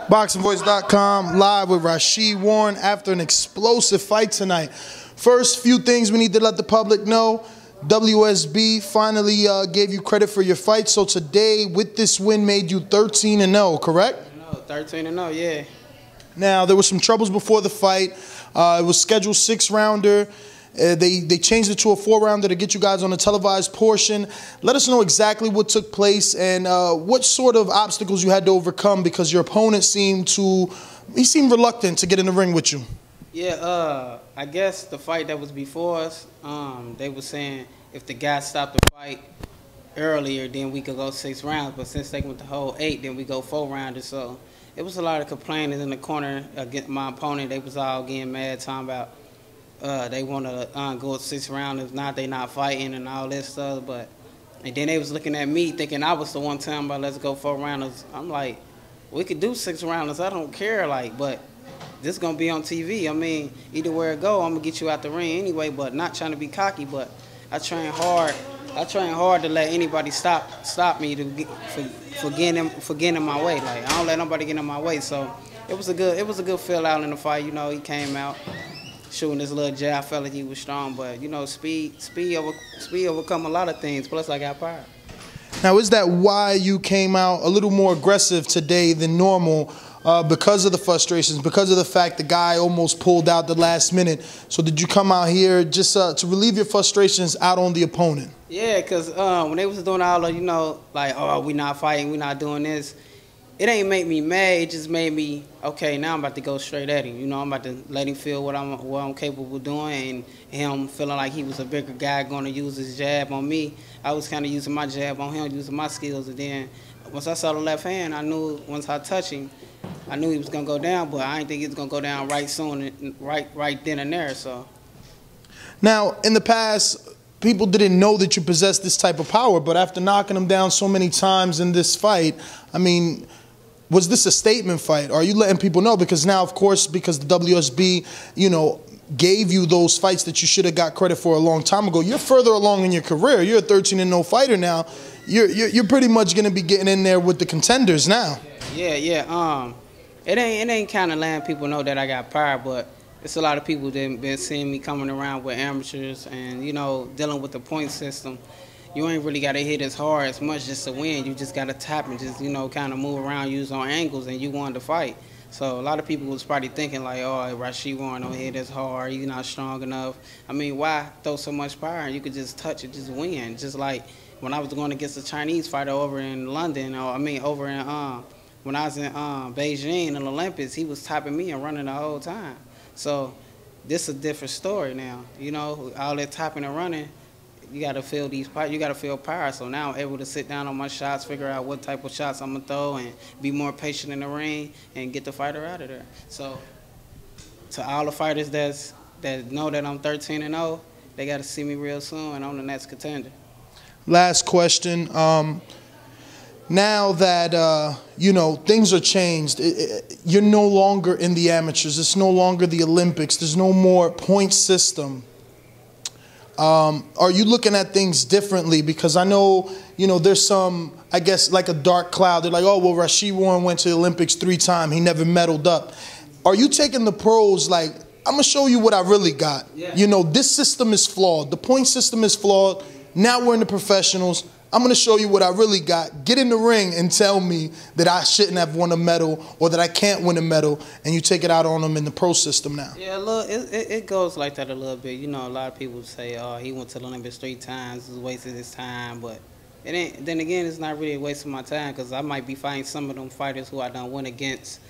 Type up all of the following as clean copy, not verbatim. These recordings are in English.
Thaboxingvoice.com, live with Rau'Shee Warren after an explosive fight tonight. First few things we need to let the public know. WSB finally gave you credit for your fight. So today, with this win, made you 13-0, correct? No, 13-0, yeah. Now, there were some troubles before the fight. It was scheduled 6-rounder. They changed it to a 4-rounder to get you guys on a televised portion. Let us know exactly what took place and what sort of obstacles you had to overcome, because your opponent seemed reluctant to get in the ring with you. Yeah, I guess the fight that was before us, they were saying if the guy stopped the fight earlier, then we could go 6 rounds. But since they went the whole 8, then we go 4-rounders. So it was a lot of complaining in the corner against my opponent. They was all getting mad, talking about they want to go 6 rounds. If not, they not fighting and all this stuff. And then they was looking at me thinking I was the one telling about let's go 4-rounders. I'm like, we could do 6 rounders. I don't care, but this gonna be on TV. I mean, either where it go, I'm gonna get you out the ring anyway. But not trying to be cocky, but I train hard. I train hard to let anybody stop me for getting in my way. I don't let nobody get in my way. So it was a good feel out in the fight. You know, he came out shooting this little jab. I felt like he was strong, but you know, speed overcome a lot of things. Plus, I got power. Now, is that why you came out a little more aggressive today than normal? Because of the frustrations, because of the fact the guy almost pulled out the last minute. So did you come out here just to relieve your frustrations out on the opponent? Yeah, because when they was doing all of, oh, we not fighting, we not doing this, it ain't make me mad. It just made me, okay, now I'm about to go straight at him. You know, I'm about to let him feel what I'm capable of doing, and him feeling like he was a bigger guy going to use his jab on me. I was kind of using my jab on him, using my skills, and then once I saw the left hand, I knew once I touched him, I knew he was gonna go down, but I didn't think he was gonna go down right soon, right then and there. So, now in the past, people didn't know that you possessed this type of power, but after knocking him down so many times in this fight, I mean, was this a statement fight? Are you letting people know? Because now, of course, because the WSB, you know, gave you those fights that you should have got credit for a long time ago. You're further along in your career. You're a 13-0 fighter now. You're pretty much gonna be getting in there with the contenders now. Yeah. It ain't kind of letting people know that I got power, but it's a lot of people that been seeing me coming around with amateurs and, you know, dealing with the point system. You ain't really got to hit as hard as much just to win. You just got to tap and just, you know, kind of move around, use on angles, and you wanted to fight. So a lot of people was probably thinking like, oh, Rau'Shee Warren don't hit as hard, he's not strong enough. I mean, why throw so much power and you could just touch it, just win? Just like when I was going against a Chinese fighter over in London, or over in when I was in Beijing in the Olympics, he was topping me and running the whole time. So this is a different story now. You know, all that topping and running, you got to feel you got to feel power. So now I'm able to sit down on my shots, figure out what type of shots I'm gonna throw, and be more patient in the ring and get the fighter out of there. So to all the fighters that know that I'm 13-0, they got to see me real soon, and I'm the next contender. Last question. Now that, you know, things are changed, you're no longer in the amateurs. It's no longer the Olympics. There's no more point system. Are you looking at things differently? Because I know, you know, there's some, I guess, like a dark cloud. They're like, oh, well, Rau'Shee Warren went to the Olympics 3 times. He never medaled up. Are you taking the pros like, I'm going to show you what I really got? Yeah. You know, this system is flawed. The point system is flawed. Now we're in the professionals. I'm going to show you what I really got. Get in the ring and tell me that I shouldn't have won a medal or that I can't win a medal, and you take it out on them in the pro system now. Yeah, look, it goes like that a little bit. You know, a lot of people say, oh, he went to the Olympics 3 times, it's wasted his time, but it ain't. Then again, it's not really a waste of my time, because I might be fighting some of them fighters who I done win against,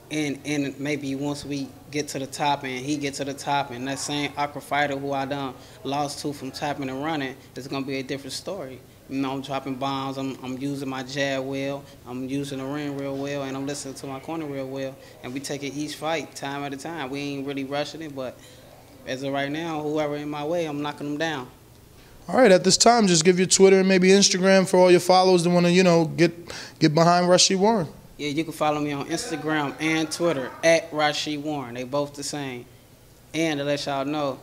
and maybe once we get to the top and he get to the top, and that same awkward fighter who I done lost to from tapping and running, it's going to be a different story. You know, I'm dropping bombs, I'm using my jab well, I'm using the ring real well, and I'm listening to my corner real well. And we take it each fight, time at a time. We ain't really rushing it, but as of right now, whoever in my way, I'm knocking them down. All right, at this time, just give your Twitter and maybe Instagram for all your followers that want to, you know, get behind Rau'Shee Warren. Yeah, you can follow me on Instagram and Twitter at Rau'Shee Warren. They both the same. And to let y'all know,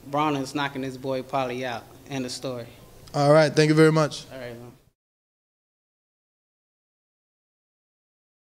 Browning's knocking his boy Polly out. End of story. All right. Thank you very much.